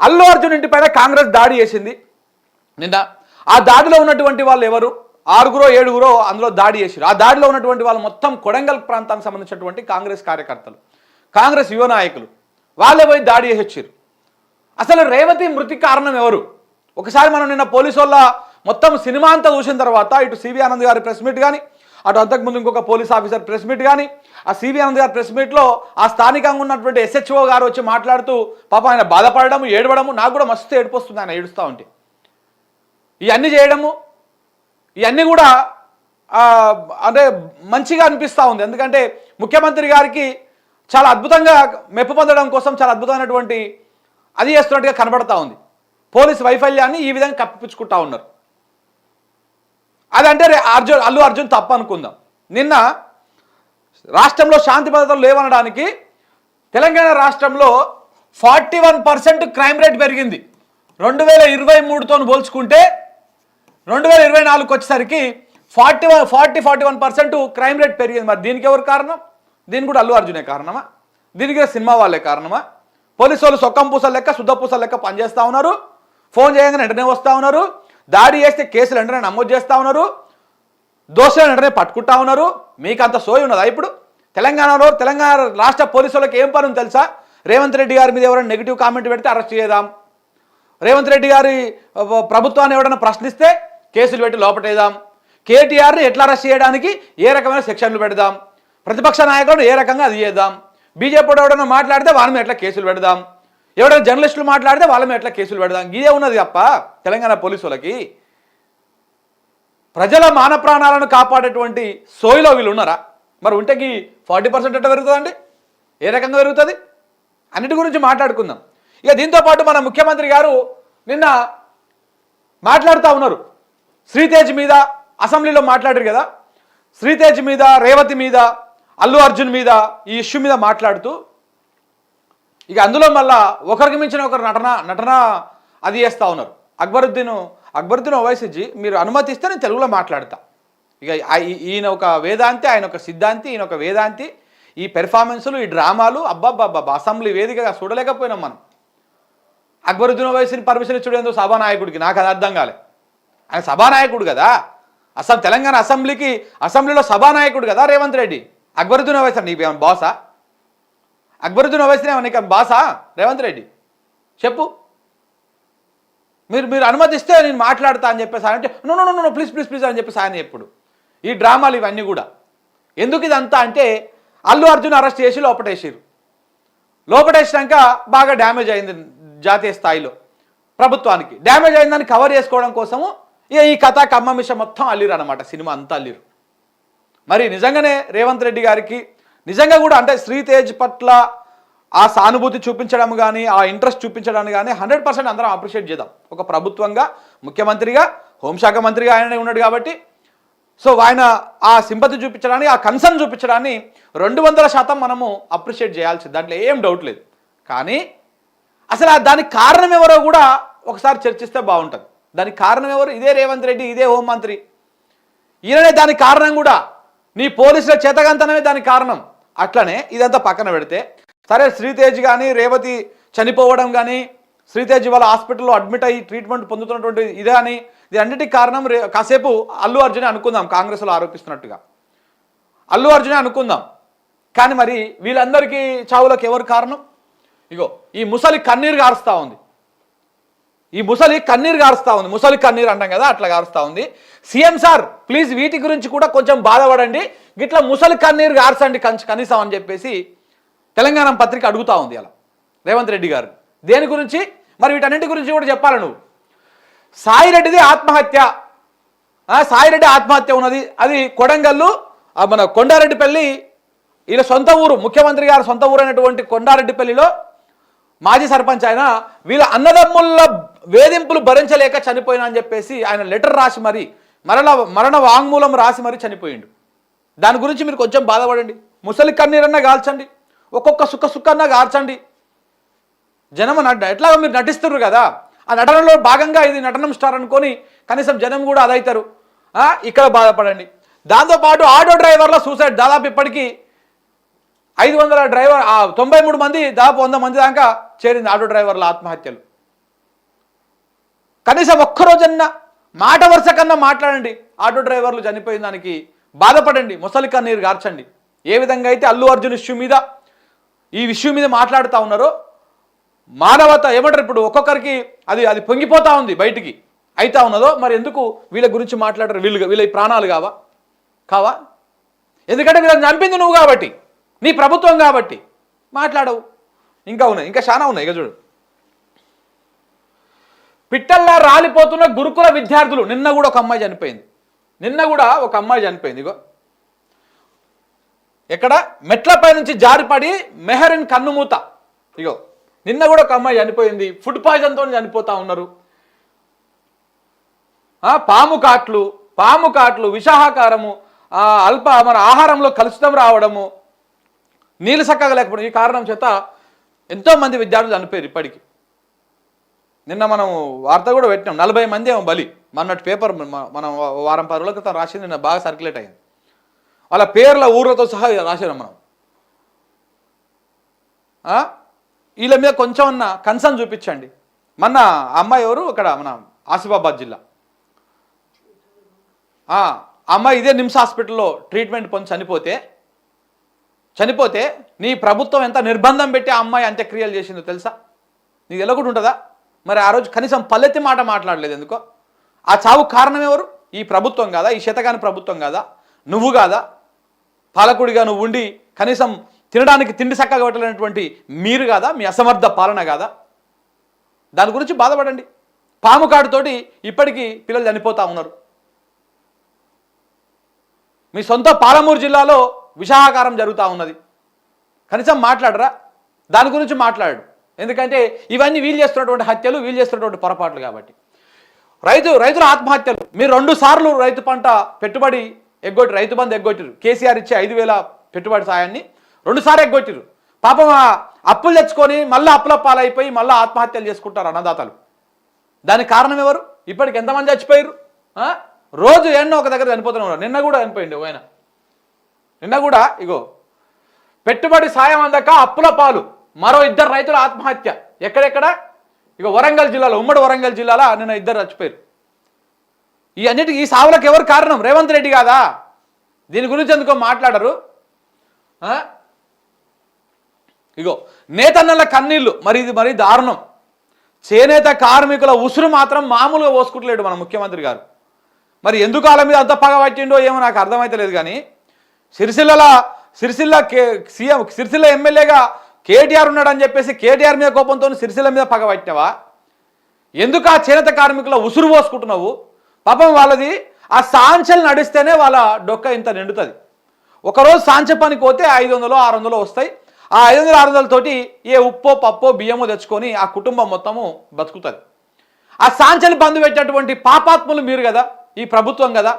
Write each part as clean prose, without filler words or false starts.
అల్లు అర్జున్ ఇంటిపైన కాంగ్రెస్ దాడి చేసింది నిన్న. ఆ దాడిలో ఉన్నటువంటి వాళ్ళు ఎవరు? 6గురో 7గురో అందులో దాడి చేశారు. ఆ దాడిలో ఉన్నటువంటి వాళ్ళు మొత్తం కొడంగల్ ప్రాంతానికి సంబంధించినటువంటి కాంగ్రెస్ కార్యకర్తలు, కాంగ్రెస్ యువ నాయకులు. వాళ్ళే పోయి దాడి చేసి వచ్చారు. అసలు రేవతి మృతికి కారణం ఎవరు? ఒకసారి మనం నిన్న పోలీసు వాళ్ళ మొత్తం సినిమా అంతా చూసిన తర్వాత ఇటు సివి ఆనంద్ గారి ప్రెస్ మీట్ కానీ, అటు అంతకుముందు ఇంకొక పోలీస్ ఆఫీసర్ ప్రెస్ మీట్ కానీ, ఆ సివి ఆనంద్ గారి ప్రెస్ మీట్లో ఆ స్థానికంగా ఉన్నటువంటి SHO గారు వచ్చి మాట్లాడుతూ పాప ఆయన బాధపడము, ఏడవడము, నాకు కూడా మస్తు ఏడుపు వస్తుంది ఆయన ఏడుస్తూ ఉంటే. ఇవన్నీ చేయడము, ఇవన్నీ కూడా అంటే మంచిగా అనిపిస్తూ ఉంది. ఎందుకంటే ముఖ్యమంత్రి గారికి చాలా అద్భుతంగా మెప్పు పొందడం కోసం చాలా అద్భుతమైనటువంటి అది చేస్తున్నట్టుగా కనబడతా ఉంది. పోలీసు వైఫల్యాన్ని ఈ విధంగా కప్పిపుచ్చుకుంటా ఉన్నారు. అదంటే అల్లు అర్జున్ తప్పు అనుకుందాం. నిన్న రాష్ట్రంలో శాంతి భద్రతలు లేవనడానికి తెలంగాణ రాష్ట్రంలో 41% క్రైమ్ రేట్ పెరిగింది. 2023తో పోల్చుకుంటే 2024కి వచ్చేసరికి 41% క్రైమ్ రేట్ పెరిగింది. మరి దీనికి ఎవరు కారణం? దీనికి కూడా అల్లు అర్జునే కారణమా? దీనికి సినిమా వాళ్ళే కారణమా? పోలీసు వాళ్ళు సొక్కం పూసలు లెక్క, శుద్ధ పూసలు లెక్క పనిచేస్తూ ఉన్నారు. ఫోన్ చేయగానే వెంటనే వస్తూ ఉన్నారు. దాడి చేస్తే కేసులు వెంటనే నమోదు చేస్తూ ఉన్నారు. దోషులను వెంటనే పట్టుకుంటా ఉన్నారు. మీకు అంత సోయి ఉన్నదా? ఇప్పుడు తెలంగాణ రాష్ట్ర పోలీసు వాళ్ళకి ఏం పని ఉంది తెలుసా? రేవంత్ రెడ్డి గారి మీద ఎవరైనా నెగిటివ్ కామెంట్ పెడితే అరెస్ట్ చేద్దాం, రేవంత్ రెడ్డి గారి ప్రభుత్వాన్ని ఎవరైనా ప్రశ్నిస్తే కేసులు పెట్టి లోపటేద్దాం, కేటీఆర్ని ఎట్లా అరెస్ట్ చేయడానికి ఏ రకమైన సెక్షన్లు పెడదాం, ప్రతిపక్ష నాయకులను ఏ రకంగా అది చేద్దాం, బీజేపీ ఎవడైనా మాట్లాడితే వాళ్ళ మీద ఎట్లా కేసులు పెడదాం, ఎవరైనా జర్నలిస్టులు మాట్లాడితే వాళ్ళ మీద ఎట్లా కేసులు పెడదాం. ఇదే ఉన్నది తప్ప తెలంగాణ పోలీసులకి ప్రజల మాన ప్రాణాలను కాపాడేటువంటి సోయిలో వీళ్ళు ఉన్నారా? మరి ఉంటేకి 40% ఎట్లా పెరుగుతుందండి? ఏ రకంగా పెరుగుతుంది? అన్నిటి గురించి మాట్లాడుకుందాం. ఇక దీంతోపాటు మన ముఖ్యమంత్రి గారు నిన్న మాట్లాడుతూ ఉన్నారు. శ్రీతేజ్ మీద అసెంబ్లీలో మాట్లాడారు కదా, శ్రీతేజ్ మీద, రేవతి మీద, అల్లు అర్జున్ మీద ఈ ఇష్యూ మీద మాట్లాడుతూ ఇక అందులో మళ్ళా ఒకరికి మించిన ఒకరు నటన అది చేస్తూ ఉన్నారు. అక్బరుద్దీన్ ఓవైసీ మీరు అనుమతిస్తే నేను తెలుగులో మాట్లాడతా. ఇక ఈయన ఒక వేదాంతి, ఆయన ఒక సిద్ధాంతి, ఈయన ఒక వేదాంతి. ఈ పెర్ఫార్మెన్సులు, ఈ డ్రామాలు అబ్బాబ్బాబ్బా అసెంబ్లీ వేదికగా చూడలేకపోయినాం మనం. అక్బరుద్దీన్ ఓవైసీని పర్మిషన్ ఇచ్చుడు ఏందో సభానాయకుడికి, నాకు అది అర్థం కాలే. ఆయన సభానాయకుడు కదా, తెలంగాణ అసెంబ్లీలో సభానాయకుడు కదా రేవంత్ రెడ్డి. అక్బరుద్దీన్ ఓవైసీ నీకు ఏమైనా బాసా? అక్బరుద్దీన్ ఓవైసీ ఏమన్నా నీకు బాసా రేవంత్ రెడ్డి? చెప్పు. మీరు అనుమతిస్తే నేను మాట్లాడతా అని చెప్పేసి అంటే నో ప్లీజ్ అని చెప్పేసి ఆయన ఎప్పుడు ఈ డ్రామాలు ఇవన్నీ కూడా ఎందుకు ఇదంతా అంటే అల్లు అర్జున్ అరెస్ట్ చేసి లోపటేసినాక బాగా డ్యామేజ్ అయింది జాతీయ స్థాయిలో ప్రభుత్వానికి. డ్యామేజ్ అయిందని కవర్ చేసుకోవడం కోసము ఈ కథ కమ్మమిష మొత్తం అల్లిరు అనమాట, సినిమా అంతా అల్లిరు. మరి నిజంగానే రేవంత్ రెడ్డి గారికి నిజంగా కూడా అంటే శ్రీతేజ్ పట్ల ఆ సానుభూతి చూపించడం కానీ, ఆ ఇంట్రెస్ట్ చూపించడానికి కానీ 100% అందరం అప్రిషియేట్ చేద్దాం. ఒక ప్రభుత్వంగా, ముఖ్యమంత్రిగా, హోంశాఖ మంత్రిగా ఆయననే ఉన్నాడు కాబట్టి సో ఆయన ఆ సింపతి చూపించడాన్ని, ఆ కన్సర్న్ చూపించడాన్ని 200% మనము అప్రిషియేట్ చేయాల్సింది, దాంట్లో ఏం డౌట్ లేదు. కానీ అసలు దానికి కారణం ఎవరో కూడా ఒకసారి చర్చిస్తే బాగుంటుంది. దానికి కారణం ఎవరు? ఇదే రేవంత్ రెడ్డి, ఇదే హోంమంత్రి. ఈయననే దానికి కారణం కూడా. నీ పోలీసుల చేతగంతనమే దానికి కారణం. అట్లనే ఇదంతా పక్కన పెడితే సరే, శ్రీతేజ్ కానీ, రేవతి చనిపోవడం కానీ, శ్రీతేజ్ వాళ్ళ హాస్పిటల్లో అడ్మిట్ అయ్యి ట్రీట్మెంట్ పొందుతున్నటువంటి ఇది కానీ, ఇది అన్నిటికీ కారణం కాసేపు అల్లు అర్జునే అనుకుందాం. కాంగ్రెస్లో ఆరోపిస్తున్నట్టుగా అల్లు అర్జునే అనుకుందాం. కానీ మరి వీళ్ళందరికీ చావులకు ఎవరు కారణం? ఇగో ఈ ముసలి కన్నీరు గారుస్తూ ఉంది. ముసలి కన్నీరు అంటాం కదా, అట్లా గారుస్తూ ఉంది. సీఎం సార్ ప్లీజ్ వీటి గురించి కూడా కొంచెం బాధపడండి, గిట్లా ముసలి కన్నీరు గార్చండి కనీసం అని చెప్పేసి తెలంగాణ పత్రిక అడుగుతూ ఉంది అలా రేవంత్ రెడ్డి గారు. దేని గురించి? మరి వీటన్నింటి గురించి కూడా చెప్పాలి నువ్వు. సాయిరెడ్డిది ఆత్మహత్య, సాయిరెడ్డి ఆత్మహత్య ఉన్నది, అది కొడంగల్లు మన కొండారెడ్డిపల్లి, వీళ్ళ సొంత ఊరు, ముఖ్యమంత్రి గారి సొంత ఊరు అయినటువంటి కొండారెడ్డిపల్లిలో మాజీ సర్పంచ్ ఆయన వీళ్ళ అన్నదమ్ముల వేధింపులు భరించలేక చనిపోయినా అని చెప్పేసి ఆయన లెటర్ రాసి మరి మరణ వాంగ్మూలం రాసి మరి చనిపోయిండు. దాని గురించి మీరు కొంచెం బాధపడండి. ముసలి కన్నీరన్నా గాల్చండి, ఒక్కొక్క సుక్కన్నా గార్చండి. జనం ఎట్లాగో మీరు నటిస్తున్నారు కదా, ఆ నటనలో భాగంగా ఇది నటనం స్టార్ అనుకొని కనీసం జనం కూడా అదవుతారు. ఇక్కడ బాధపడండి. దాంతోపాటు ఆటో డ్రైవర్ల సూసైడ్ దాదాపు ఇప్పటికీ 500 93 మంది, దాదాపు 100 మంది దాకా చేరింది ఆటో డ్రైవర్ల ఆత్మహత్యలు. కనీసం ఒక్కరోజన్నా మాట వరుస కన్నా మాట్లాడండి. ఆటో డ్రైవర్లు చనిపోయిన దానికి బాధపడండి, ముసలి కన్నీరు గార్చండి. ఏ విధంగా అయితే అల్లు అర్జున్ ఈ ఇష్యూ మీద మాట్లాడుతూ ఉన్నారో, మానవత ఏమంటారు ఇప్పుడు ఒక్కొక్కరికి అది పొంగిపోతూ ఉంది, బయటికి అయితా ఉన్నదో, మరి ఎందుకు వీళ్ళ గురించి మాట్లాడరు? వీళ్ళ ప్రాణాలు కావా? ఎందుకంటే వీళ్ళని చంపింది నువ్వు కాబట్టి, నీ ప్రభుత్వం కాబట్టి మాట్లాడవు. ఇంకా చాలా ఉన్నాయి. ఇక చూడు, పిట్టల్లా రాలిపోతున్న గురుకుల విద్యార్థులు. నిన్న కూడా ఒక అమ్మాయి చనిపోయింది. ఇగో ఎక్కడ మెట్లపై నుంచి జారిపడి మెహరిన్ కన్నుమూత. ఇగో నిన్న కూడా ఒక అమ్మాయి చనిపోయింది. ఫుడ్ పాయిజన్తో చనిపోతా ఉన్నారు. పాము కాట్లు, విషాహాకారము, మన ఆహారంలో కలుషితం రావడము, నీళ్ళు చక్కగా లేకపోవడం, ఈ కారణం చేత ఎంతోమంది విద్యార్థులు చనిపోయారు ఇప్పటికీ. నిన్న మనం వార్త కూడా పెట్టినాం, 40 మంది ఏమో బలి. మొన్నటి పేపర్ మనం వారం 10 రోజుల క్రితం రాసింది, నిన్న బాగా సర్క్యులేట్ అయింది. వాళ్ళ పేర్ల ఊర్లతో సహా రాసినాం మనం. వీళ్ళ మీద కొంచెం ఉన్న కన్సర్న్ చూపించండి. మొన్న అమ్మాయి ఎవరు, అక్కడ మన ఆసిఫాబాద్ జిల్లా అమ్మాయి ఇదే నిమ్స్ హాస్పిటల్లో ట్రీట్మెంట్ పొంది చనిపోతే నీ ప్రభుత్వం ఎంత నిర్బంధం పెట్టి ఆ అమ్మాయి అంత్యక్రియలు చేసిందో తెలుసా? నీకు ఎలాగొట్టు ఉంటుందా? మరి ఆ రోజు కనీసం పల్లెత్తి మాట మాట్లాడలేదు ఎందుకో? ఆ చావు కారణం ఎవరు? ఈ ప్రభుత్వం కాదా? ఈ శతకాని ప్రభుత్వం కాదా? నువ్వు కాదా? పాలకుడిగా నువ్వు ఉండి కనీసం తినడానికి తిండి చక్కగా పెట్టలేనటువంటి మీరు కాదా? మీ అసమర్థ పాలన కాదా? దాని గురించి బాధపడండి. పాము కాడుతోటి ఇప్పటికీ పిల్లలు చనిపోతూ ఉన్నారు. మీ సొంత పాలమూరు జిల్లాలో విషాహాకారం జరుగుతూ ఉన్నది. కనీసం మాట్లాడరా? దాని గురించి మాట్లాడు. ఎందుకంటే ఇవన్నీ వీళ్ళు చేస్తున్నటువంటి హత్యలు, వీళ్ళు చేస్తున్నటువంటి పొరపాట్లు కాబట్టి. రైతుల ఆత్మహత్యలు. మీరు 2 సార్లు రైతు పంట పెట్టుబడి రైతు బంధు ఎగ్గొట్టిరు. కేసీఆర్ ఇచ్చే 5,000 పెట్టుబడి సాయాన్ని 2 సార్లు ఎగ్గొట్టిరు. పాపం అప్పులు తెచ్చుకొని మళ్ళీ అప్పుల పాలైపోయి మళ్ళీ ఆత్మహత్యలు చేసుకుంటారు అన్నదాతలు. దానికి కారణం ఎవరు? ఇప్పటికి ఎంతమంది చచ్చిపోయారు? రోజు ఎన్నో ఒక దగ్గర చనిపోతూనే ఉన్నారు. నిన్న కూడా చనిపోయింది ఆయన. నిన్న కూడా ఇగో పెట్టుబడి సాయం అందక అప్పుల పాలు, మరో 2 రైతుల ఆత్మహత్య. ఎక్కడెక్కడ? ఇక వరంగల్ జిల్లాలో, ఉమ్మడి వరంగల్ జిల్లాలో నిన్న 2 చచ్చిపోయారు. ఈ సావులకు ఎవరు కారణం? రేవంత్ రెడ్డి కాదా? దీని గురించి ఎందుకో మాట్లాడరు. ఇగో నేతన్నల కన్నీళ్ళు. మరి దారుణం. చేనేత కార్మికుల ఉసురు మాత్రం మామూలుగా పోసుకుంటలేడు మన ముఖ్యమంత్రి గారు. మరి ఎందుకు వాళ్ళ మీద అంత పగ పట్టిండో ఏమో నాకు అర్థమైతలేదు. కానీ సిరిసిల్ల ఎమ్మెల్యేగా కేటీఆర్ ఉన్నాడని చెప్పేసి కేటీఆర్ మీద కోపంతో సిరిసిల్ల మీద పగ పట్టినవా? ఎందుకు ఆ చేనేత కార్మికుల ఉసురు పోసుకుంటున్నావు? పాపం వాళ్ళది ఆ సాంచలు నడిస్తేనే వాళ్ళ డొక్క ఇంత నిండుతుంది. ఒకరోజు సాంచ పనికి పోతే 500 600 వస్తాయి. ఆ 500 600 తోటి ఏ ఉప్పో పప్పో బియ్యమో తెచ్చుకొని ఆ కుటుంబం మొత్తము బతుకుతుంది. ఆ సాంచలు బంధు పెట్టేటువంటి పాపాత్ములు మీరు కదా, ఈ ప్రభుత్వం కదా.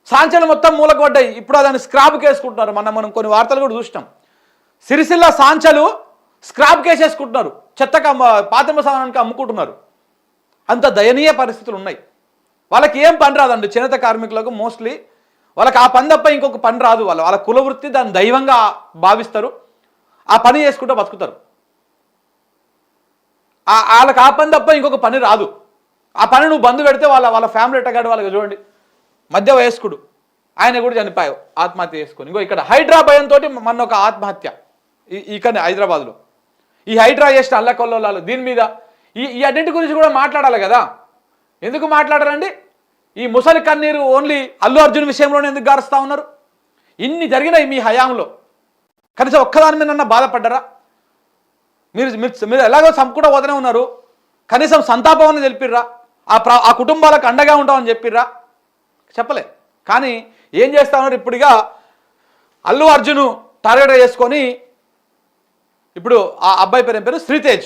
సాంచలు మొత్తం మూలకొడ్డాయి. ఇప్పుడు దాన్ని స్క్రాబ్ కేసుకుంటున్నారు. మనం కొన్ని వార్తలు కూడా చూసినాం. సిరిసిల్ల సాంచలు స్క్రాబ్ కేసేసుకుంటున్నారు. పాత్ర సామానానికి అమ్ముకుంటున్నారు. అంత దయనీయ పరిస్థితులు ఉన్నాయి. వాళ్ళకి ఏం పని రాదండి. చేనేత కార్మికులకు మోస్ట్లీ వాళ్ళకి ఆ పని తప్ప ఇంకొక పని రాదు. వాళ్ళ కులవృత్తి దాన్ని దైవంగా భావిస్తారు. ఆ పని చేసుకుంటూ బతుకుతారు. వాళ్ళకి ఆ పని తప్ప ఇంకొక పని రాదు. ఆ పని నువ్వు బంధు పెడితే వాళ్ళ ఫ్యామిలీ ఎట్టగాడు. వాళ్ళకి చూడండి, మధ్య వయస్కుడు ఆయన కూడా చనిపోయావు ఆత్మహత్య చేసుకొని. ఇంకో ఇక్కడ హైడ్రా భయంతో మొన్న ఒక ఆత్మహత్య ఇక్కడ హైదరాబాద్లో. ఈ హైడ్రా చేసిన అల్లకొల్లోలాలు దీని మీద ఈ అన్నింటి గురించి కూడా మాట్లాడాలి కదా. ఎందుకు మాట్లాడరండి? ఈ ముసలి కన్నీరు ఓన్లీ అల్లు అర్జున్ విషయంలోనే ఎందుకు గారుస్తూ ఉన్నారు? ఇన్ని జరిగినాయి మీ హయాంలో. కనీసం ఒక్కదాని మీద బాధపడ్డరా? మీరు ఎలాగో చంపుకుంటూ పోతూనే ఉన్నారు. కనీసం సంతాపం తెలిపిర్రా? ఆ కుటుంబాలకు అండగా ఉంటామని చెప్పిర్రా? చెప్పలే. కానీ ఏం చేస్తా ఉన్నారు? ఇప్పుడుగా అల్లు అర్జున్ టార్గెట్ చేసుకొని ఇప్పుడు ఆ అబ్బాయి పేరు శ్రీతేజ్.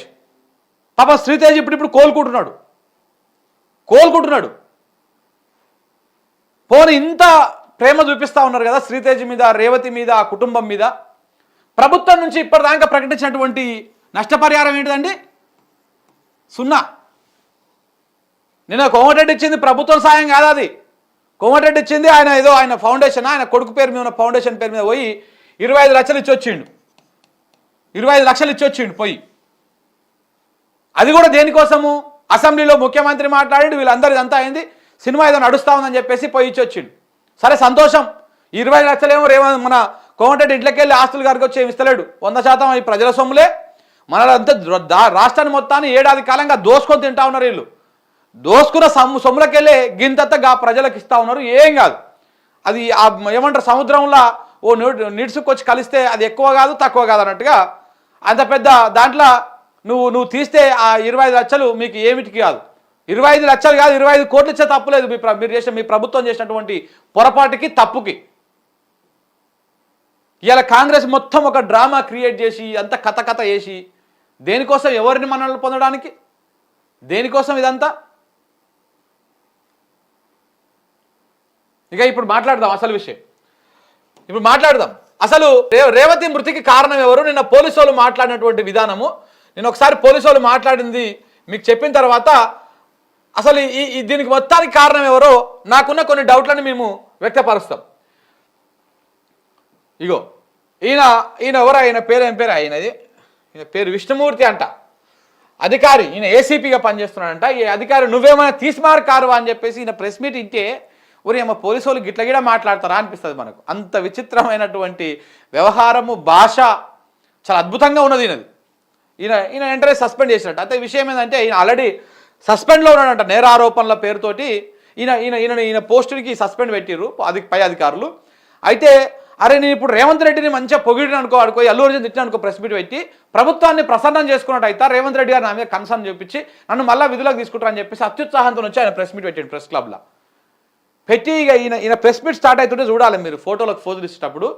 పాపం శ్రీతేజ్ ఇప్పుడు కోలుకుంటున్నాడు. పోనీ ఇంత ప్రేమ చూపిస్తూ ఉన్నారు కదా శ్రీతేజ్ మీద, రేవతి మీద, ఆ కుటుంబం మీద. ప్రభుత్వం నుంచి ఇప్పటిదాకా ప్రకటించినటువంటి నష్టపరిహారం ఏంటిదండి? 0. నిన్న కోమటిరెడ్డి ఇచ్చింది ప్రభుత్వం సాయం కాదు. అది కోమటిరెడ్డి ఇచ్చింది ఆయన ఫౌండేషన్, ఆయన కొడుకు పేరు మీద ఉన్న ఫౌండేషన్ పేరు మీద పోయి 25 లక్షలు ఇచ్చి వచ్చిండు. 25 లక్షలు ఇచ్చి వచ్చిండు పోయి. అది కూడా దేనికోసము? అసెంబ్లీలో ముఖ్యమంత్రి మాట్లాడి వీళ్ళందరూ ఇదంతా అయింది, సినిమా ఏదో నడుస్తూ ఉందని చెప్పేసి పోయి ఇచ్చి వచ్చిండు. సరే సంతోషం, 20 లక్షలేమో మన కోమటిరెడ్డి ఇంట్లోకి వెళ్ళి ఆస్తులు గారికి వచ్చి ఏమి ఇస్తలేడు, 100% ఈ ప్రజల సొమ్ములే. మనలంతా రాష్ట్రాన్ని మొత్తాన్ని ఏడాది కాలంగా దోసుకొని తింటా ఉన్నారు వీళ్ళు. దోసుకున్న సొమ్ములకి వెళ్ళి గింతగా ప్రజలకు ఇస్తూ ఉన్నారు. ఏం కాదు, అది ఏమంటారు సముద్రంలో ఓ నిడుసుకొచ్చి కలిస్తే అది ఎక్కువ కాదు తక్కువ కాదు అన్నట్టుగా అంత పెద్ద దాంట్లో నువ్వు తీస్తే ఆ 25 లక్షలు మీకు ఏమిటికి కాదు. 25 లక్షలు కాదు, 25 కోట్లు ఇచ్చే తప్పులేదు మీరు చేసిన, మీ ప్రభుత్వం చేసినటువంటి పొరపాటుకి తప్పుకి. ఇలా కాంగ్రెస్ మొత్తం ఒక డ్రామా క్రియేట్ చేసి అంత కథ వేసి దేనికోసం, ఎవరిని మనల్ని పొందడానికి, దేనికోసం ఇదంతా? ఇక ఇప్పుడు మాట్లాడదాం అసలు విషయం. ఇప్పుడు మాట్లాడదాం అసలు రేవతి మృతికి కారణం ఎవరు. నిన్న పోలీసు వాళ్ళు మాట్లాడినటువంటి విధానము, నేను ఒకసారి పోలీసు వాళ్ళు మాట్లాడింది మీకు చెప్పిన తర్వాత అసలు దీనికి మొత్తానికి కారణం ఎవరో నాకున్న కొన్ని డౌట్లను మేము వ్యక్తపరుస్తాం. ఇగో ఈయన ఎవరు, ఆయన పేరు ఏం పేరు, ఈయన పేరు విష్ణుమూర్తి అంట, అధికారి. ఈయన ఏసీపీగా పనిచేస్తున్నాడంట. ఈ అధికారి నువ్వేమైనా తీసిమారు కారువా అని చెప్పేసి ఈయన ప్రెస్ మీట్ ఇంటే ఊరి ఏమో పోలీసు వాళ్ళు గిట్ల మాట్లాడతారా అనిపిస్తుంది మనకు. అంత విచిత్రమైనటువంటి వ్యవహారము, భాష చాలా అద్భుతంగా ఉన్నది ఈయనది. ఈయన వెంటనే సస్పెండ్ చేసినట్టు. అయితే విషయం ఏంటంటే ఈయన ఆల్రెడీ సస్పెండ్లో ఉన్నాడంట నేరారోపణల పేరుతోటి. ఈయన పోస్టుకి సస్పెండ్ పెట్టిర్రు పై అధికారులు. అయితే అరే నేను ఇప్పుడు రేవంత్ రెడ్డిని మంచిగా పొగిడిని అనుకో, అల్లు అర్జున్ తిట్టిన అనుకో, ప్రెస్ మీట్ పెట్టి ప్రభుత్వాన్ని ప్రసన్నం చేసుకున్నట్టు అయితే రేవంత్ రెడ్డి గారు నా మీద కన్సర్న్ చూపించి నన్ను మళ్ళీ విధులకు తీసుకుంటారని చెప్పేసి అత్యుత్సాహంతో వచ్చి ఆయన ప్రెస్ మీట్ పెట్టాడు ప్రెస్ క్లబ్లో పెట్టి. ఇక ఈయన ప్రెస్ మీట్ స్టార్ట్ అవుతుంటే చూడాలి మీరు ఫోటోలకు ఫోజులు ఇచ్చేటప్పుడు.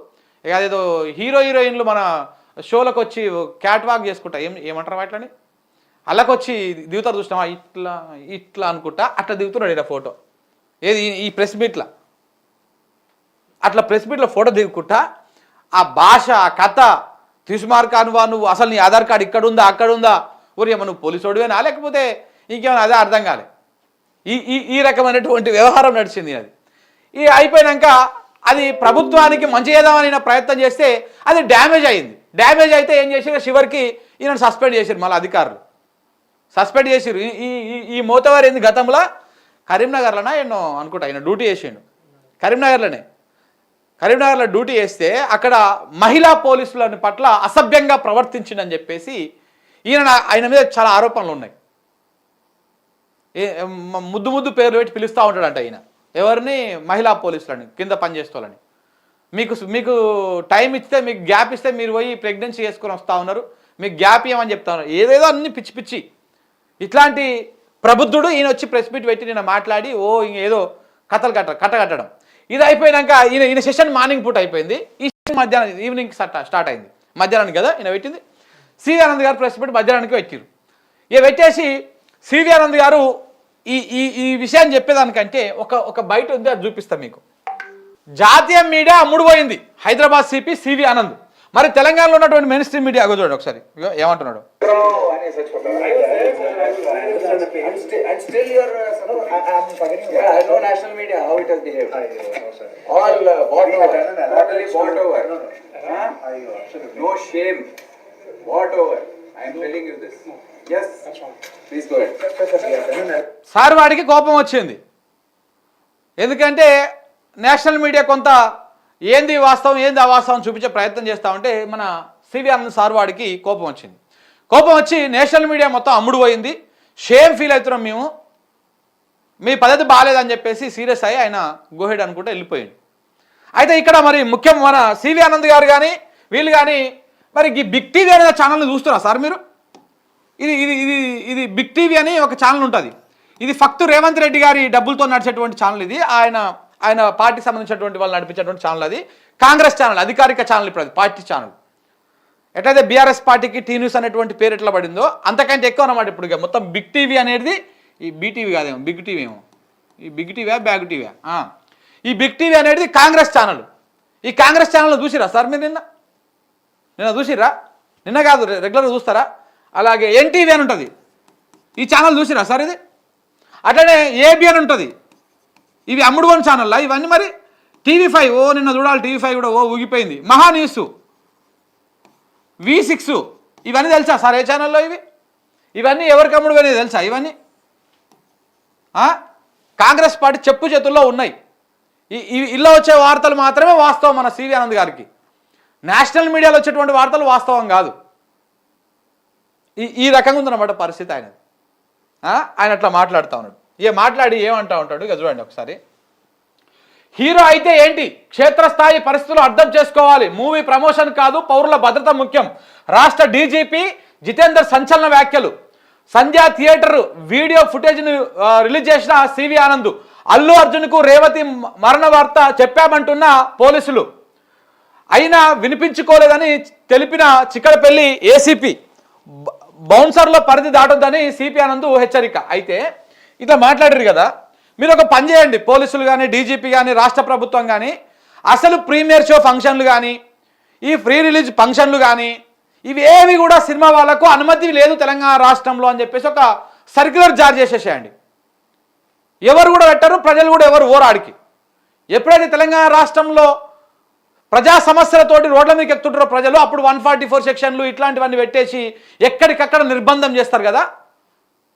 ఇక అదేదో హీరోయిన్లు మన షోలకు వచ్చి క్యాట్ వాక్ చేసుకుంటా, ఏమంటారు వాటిని, అల్లకొచ్చి దిగుతారు చూసినావా, ఇట్లా అనుకుంటా అట్లా దిగుతున్నాడు ఈయన ఫోటో. ఏది ఈ ప్రెస్ మీట్లో అట్లా ప్రెస్ మీట్లో ఫోటో దిగుకుంటా ఆ భాష, ఆ కథ, తీసుమార్కానువా నువ్వు, అసలు నీ ఆధార్ కార్డు ఇక్కడ ఉందా అక్కడ ఉందా, ఊరి ఏమో నువ్వు పోలీసు వాడివేనా లేకపోతే ఇంకేమైనా, అదే అర్థం కాలే. ఈ రకమైనటువంటి వ్యవహారం నడిచింది. అది అయిపోయినాక అది ప్రభుత్వానికి మంచి చేద్దామని ప్రయత్నం చేస్తే అది డ్యామేజ్ అయింది. డ్యామేజ్ అయితే ఏం చేసారు, చివరికి ఈయన సస్పెండ్ చేశారు. మళ్ళీ అధికారులు సస్పెండ్ చేసారు. ఈ మోతవారి ఏంది గతంలో కరీంనగర్లోనా ఎన్నో అనుకుంటా ఆయన డ్యూటీ చేసిండు. కరీంనగర్లో డ్యూటీ చేస్తే అక్కడ మహిళా పోలీసుల పట్ల అసభ్యంగా ప్రవర్తించిందని చెప్పేసి ఆయన మీద చాలా ఆరోపణలు ఉన్నాయి. ముద్దు పేర్లు పెట్టి పిలుస్తూ ఉంటాడంట ఈయన ఎవరిని, మహిళా పోలీసులని, కింద పనిచేసుకోవాలని. మీకు టైం ఇస్తే, మీకు గ్యాప్ ఇస్తే మీరు పోయి ప్రెగ్నెన్సీ చేసుకొని వస్తూ ఉన్నారు, మీకు గ్యాప్ ఇవ్వమని చెప్తా ఉన్నారు. ఏదేదో అన్ని పిచ్చి పిచ్చి ఇట్లాంటి ప్రబుద్ధుడు ఈయన వచ్చి ప్రెస్ మీట్ పెట్టి నేను మాట్లాడి ఇంకేదో కట్టడం. ఇది అయిపోయినాక ఈయన సెషన్ మార్నింగ్ పూట అయిపోయింది. ఈ సెషన్ మధ్యాహ్నం ఈవినింగ్ స్టార్ట్ అయింది. మధ్యాహ్నానికి కదా ఈయన పెట్టింది. సివి ఆనంద్ గారు ప్రెస్ మీట్ మధ్యాహ్నానికి పెట్టారు. ఇక పెట్టేసి సివి ఆనంద్ గారు ఈ విషయాన్ని చెప్పేదానికంటే ఒక బయట ఉంది, అది చూపిస్తాం మీకు. జాతీయ మీడియా అమ్ముడుపోయింది హైదరాబాద్ సిపి సివి ఆనంద్. మరి తెలంగాణలో ఉన్నటువంటి మెయిన్ స్ట్రీమ్ మీడియా చూడండి ఒకసారి ఏమంటున్నాడు. And still you are I'm forgetting. Yeah, I know national media how it has behaved. All bought over. Totally bought over. No shame. Bought over. I am telling you this. Yes. Please go ahead. Sir వాడికి కోపం వచ్చింది. ఎందుకంటే national media కొంత ఏంది వాస్తవం ఏంది అవాస్తవం చూపించే ప్రయత్నం చేస్తూ ఉంటే మన సివి ఆనంద్ సార్ వాడికి కోపం వచ్చింది. కోపం వచ్చి నేషనల్ మీడియా మొత్తం అమ్ముడు పోయింది, షేమ్ ఫీల్ అవుతున్నాం మేము, మీ పద్ధతి బాగాలేదని చెప్పేసి సీరియస్ అయ్యి ఆయన గోహెడ్ అనుకుంటే వెళ్ళిపోయింది. అయితే ఇక్కడ మరి ముఖ్యం మన సివి ఆనంద్ గారు కానీ వీళ్ళు కానీ మరి ఈ బిగ్ టీవీ అనే ఛానల్ని చూస్తున్నా సార్ మీరు. ఇది బిగ్ టీవీ అని ఒక ఛానల్ ఉంటుంది. ఇది ఫక్తు రేవంత్ రెడ్డి గారి డబ్బులతో నడిచేటువంటి ఛానల్. ఇది ఆయన పార్టీకి సంబంధించినటువంటి వాళ్ళు నడిపించేటువంటి ఛానల్. అది కాంగ్రెస్ ఛానల్, అధికారిక ఛానల్. ఇప్పుడు అది పార్టీ ఛానల్. ఎట్లయితే బీఆర్ఎస్ పార్టీకి టీ న్యూస్ అనేటువంటి పేరు ఎట్లా పడిందో అంతకంటే ఎక్కువ అన్నమాట. ఇప్పుడు ఇక మొత్తం బిగ్ టీవీ అనేది ఈ బీటీవీ కాదేమో, బిగ్ టీవీ ఏమో, ఈ బిగ్ టీవీయా బ్యాగ్ టీవీయా, ఈ బిగ్ టీవీ అనేది కాంగ్రెస్ ఛానల్. ఈ కాంగ్రెస్ ఛానల్ చూసిరా సార్ మీరు? నిన్న చూసిరా? నిన్న కాదు, రెగ్యులర్గా చూస్తారా? అలాగే ఎన్టీవీ అని ఉంటుంది, ఈ ఛానల్ చూసిరా సార్? ఇది అట్లనే ఏబీ అని ఉంటుంది. ఇవి అమ్ముడుగోని ఛానల్లా ఇవన్నీ. మరి టీవీ5 నిన్న చూడాలి, టీవీ5 కూడా ఊగిపోయింది. మహా న్యూస్, V6 ఇవన్నీ తెలుసా సార్ ఏ ఛానల్లో? ఇవన్నీ ఎవరికి అమ్ముడుపోయినాయి తెలుసా? ఇవన్నీ కాంగ్రెస్ పార్టీ చెప్పు చేతుల్లో ఉన్నాయి. ఇలా వచ్చే వార్తలు మాత్రమే వాస్తవం మన సివి ఆనంద్ గారికి. నేషనల్ మీడియాలో వచ్చేటువంటి వార్తలు వాస్తవం కాదు. ఈ రకంగా ఉందన్నమాట పరిస్థితి ఆయనది. ఆయన అట్లా మాట్లాడుతూ ఉన్నాడు. మాట్లాడి ఏమంటా ఉంటాడు ఇక చూడండి ఒకసారి. హీరో అయితే ఏంటి, క్షేత్రస్థాయి పరిస్థితులు అర్థం చేసుకోవాలి, మూవీ ప్రమోషన్ కాదు పౌరుల భద్రత ముఖ్యం, రాష్ట్ర డీజీపీ జితేందర్ సంచలన వ్యాఖ్యలు. సంధ్యా థియేటర్ వీడియో ఫుటేజ్ను రిలీజ్ చేసిన సివి ఆనంద్. అల్లు అర్జున్కు రేవతి మరణ వార్త చెప్పామంటున్న పోలీసులు, అయినా వినిపించుకోలేదని తెలిపిన చిక్కడపల్లి ఏసీపీ. బౌన్సర్లో పరిధి దాటొద్దని సిపి ఆనంద్ హెచ్చరిక. అయితే ఇట్లా మాట్లాడారు కదా, మీరు ఒక పని చేయండి, పోలీసులు కానీ డీజీపీ కానీ రాష్ట్ర ప్రభుత్వం కానీ, అసలు ప్రీమియర్ షో ఫంక్షన్లు కానీ ఈ ఫ్రీ రిలీజ్ ఫంక్షన్లు కానీ ఇవి ఏవి కూడా సినిమా వాళ్ళకు అనుమతి లేదు తెలంగాణ రాష్ట్రంలో అని చెప్పేసి ఒక సర్క్యులర్ జారీ చేసేసేయండి. ఎవరు కూడా పెట్టరు, ప్రజలు కూడా ఎవరు ఓరాడికి. ఎప్పుడైతే తెలంగాణ రాష్ట్రంలో ప్రజా సమస్యలతోటి రోడ్ల మీదకి ఎక్కుతుంటారో ప్రజలు, అప్పుడు 144 సెక్షన్లు ఇట్లాంటివన్నీ పెట్టేసి ఎక్కడికక్కడ నిర్బంధం చేస్తారు కదా,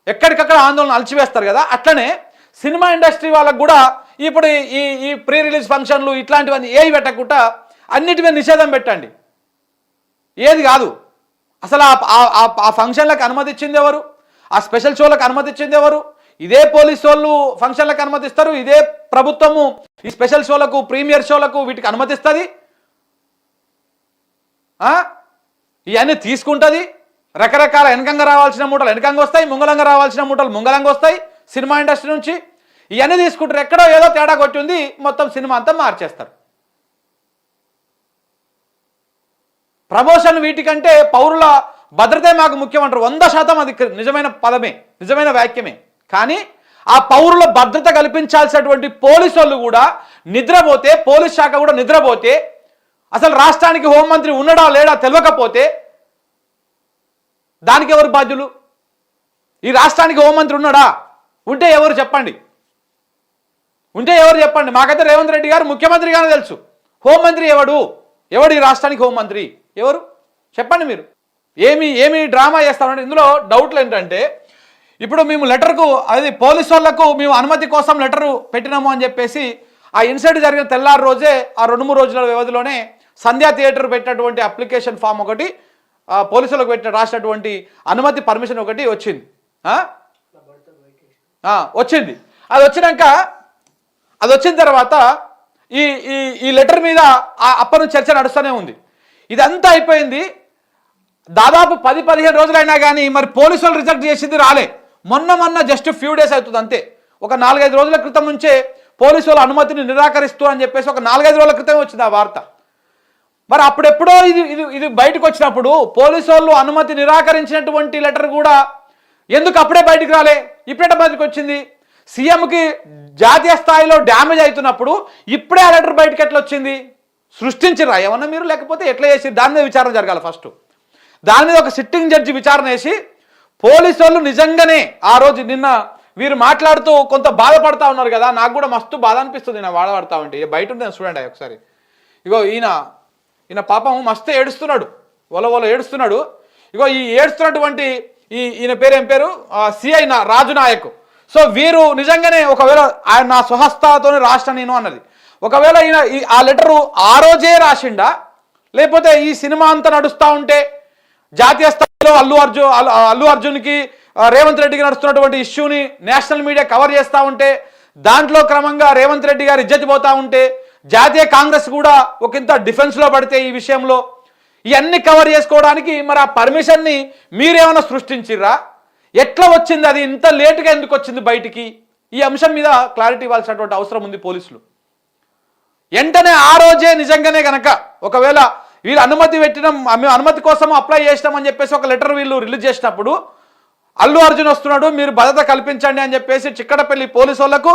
ఎక్కడికక్కడ ఆందోళన అలచివేస్తారు కదా. అట్లనే సినిమా ఇండస్ట్రీ వాళ్ళకు కూడా ఇప్పుడు ఈ ప్రీ రిలీజ్ ఫంక్షన్లు ఇట్లాంటివన్నీ ఏవి పెట్టకుండా అన్నిటి మీద నిషేధం పెట్టండి. ఏది కాదు అసలు ఆ ఫంక్షన్లకు అనుమతి ఇచ్చింది ఎవరు, ఆ స్పెషల్ షోలకు అనుమతి ఇచ్చింది ఎవరు? ఇదే పోలీసు వాళ్ళు ఫంక్షన్లకు అనుమతిస్తారు, ఇదే ప్రభుత్వము ఈ స్పెషల్ షోలకు ప్రీమియర్ షోలకు వీటికి అనుమతిస్తుంది. ఇవన్నీ తీసుకుంటుంది. రకరకాల వెనకంగా రావాల్సిన మూటలు వెనకంగా వస్తాయి, ముంగలంగా రావాల్సిన మూటలు ముంగలంగా వస్తాయి సినిమా ఇండస్ట్రీ నుంచి. ఇవన్నీ తీసుకుంటారు, ఎక్కడో ఏదో తేడా కొట్టింది మొత్తం సినిమా అంతా మార్చేస్తారు. ప్రమోషన్ వీటికంటే పౌరుల భద్రతే మాకు ముఖ్యమంటారు. 100% అది నిజమైన పదమే, నిజమైన వాక్యమే. కానీ ఆ పౌరుల భద్రత కల్పించాల్సినటువంటి పోలీసు వాళ్ళు కూడా నిద్రపోతే, పోలీస్ శాఖ కూడా నిద్రపోతే, అసలు రాష్ట్రానికి హోంమంత్రి ఉన్నాడా లేడా తెలియకపోతే దానికి ఎవరు బాధ్యులు? ఈ రాష్ట్రానికి హోంమంత్రి ఉన్నాడా? ఉంటే ఎవరు చెప్పండి, ఉంటే ఎవరు చెప్పండి. మాకైతే రేవంత్ రెడ్డి గారు ముఖ్యమంత్రిగానే తెలుసు. హోంమంత్రి ఎవడు ఈ రాష్ట్రానికి హోంమంత్రి ఎవరు చెప్పండి మీరు. ఏమి డ్రామా చేస్తామంటే ఇందులో డౌట్లు ఏంటంటే, ఇప్పుడు మేము లెటర్కు అది పోలీసు వాళ్ళకు మేము అనుమతి కోసం లెటరు పెట్టినాము అని చెప్పేసి ఆ ఇన్సిడెంట్ జరిగిన తెల్లారి రోజే ఆ 2-3 రోజుల వ్యవధిలోనే సంధ్యా థియేటర్ పెట్టినటువంటి అప్లికేషన్ ఫామ్ ఒకటి, పోలీసులకు రాసినటువంటి అనుమతి పర్మిషన్ ఒకటి వచ్చింది. వచ్చింది. అది వచ్చిన తర్వాత ఈ లెటర్ మీద అప్పటి చర్చ నడుస్తూనే ఉంది. ఇదంతా అయిపోయింది. దాదాపు 10-15 రోజులైనా కానీ మరి పోలీసు వాళ్ళు రిజెక్ట్ చేసింది రాలే. మొన్న జస్ట్ ఫ్యూ డేస్ అవుతుంది అంతే. ఒక 4-5 రోజుల క్రితం నుంచే పోలీసు వాళ్ళ అనుమతిని నిరాకరిస్తూ అని చెప్పేసి ఒక 4-5 రోజుల క్రితమే వచ్చింది ఆ వార్త. మరి అప్పుడెప్పుడో ఇది బయటకు వచ్చినప్పుడు పోలీసు వాళ్ళు అనుమతి నిరాకరించినటువంటి లెటర్ కూడా ఎందుకు అప్పుడే బయటకు రాలే, ఇప్పుడే బయటకు వచ్చింది? సీఎంకి జాతీయ స్థాయిలో డ్యామేజ్ అవుతున్నప్పుడు ఇప్పుడే ఆ లెటర్ బయటకు ఎట్లా వచ్చింది? సృష్టించిరా ఏమన్నా మీరు, లేకపోతే ఎట్లా చేసి దాని మీద విచారణ జరగాలి. ఫస్ట్ దాని మీద ఒక సిట్టింగ్ జడ్జి విచారణ వేసి పోలీసు వాళ్ళు నిజంగానే ఆ రోజు నిన్న వీరు మాట్లాడుతూ కొంత బాధపడతా ఉన్నారు కదా, నాకు కూడా మస్తు బాధ అనిపిస్తుంది నేను బాధపడతా ఉంటే. బయట ఉంటుంది చూడండి ఒకసారి. ఇగో ఈయన పాపం మస్తు ఏడుస్తున్నాడు, ఒల ఏడుస్తున్నాడు. ఇగో ఈ ఏడుస్తున్నటువంటి ఈయన పేరు పేరు సిఐ రాజు నాయక్. సో వీరు నిజంగానే ఒకవేళ ఆయన నా స్వహస్తాతో రాష్ట్ర నేను అన్నది, ఒకవేళ ఈయన ఆ లెటరు ఆ రోజే రాసిండా, లేకపోతే ఈ సినిమా అంతా నడుస్తూ ఉంటే జాతీయ స్థాయిలో అల్లు అర్జున్కి రేవంత్ రెడ్డికి నడుస్తున్నటువంటి ఇష్యూని నేషనల్ మీడియా కవర్ చేస్తూ ఉంటే దాంట్లో క్రమంగా రేవంత్ రెడ్డి గారు ఇజ్జతి పోతూ ఉంటే జాతీయ కాంగ్రెస్ కూడా ఒకంత డిఫెన్స్లో పడితే ఈ విషయంలో ఇవన్నీ కవర్ చేసుకోవడానికి మరి ఆ పర్మిషన్ని మీరేమైనా సృష్టించిర్రా? ఎట్లా వచ్చింది? అది ఇంత లేటుగా ఎందుకు వచ్చింది బయటికి? ఈ అంశం మీద క్లారిటీ ఇవ్వాల్సినటువంటి అవసరం ఉంది పోలీసులు. వెంటనే ఆ రోజే నిజంగానే కనుక ఒకవేళ వీళ్ళు అనుమతి పెట్టినాం, మేము అనుమతి కోసం అప్లై చేసినామని చెప్పేసి ఒక లెటర్ వీళ్ళు రిలీజ్ చేసినప్పుడు అల్లు అర్జున్ వస్తున్నాడు మీరు భద్రత కల్పించండి అని చెప్పేసి చిక్కడపల్లి పోలీసు వాళ్లకు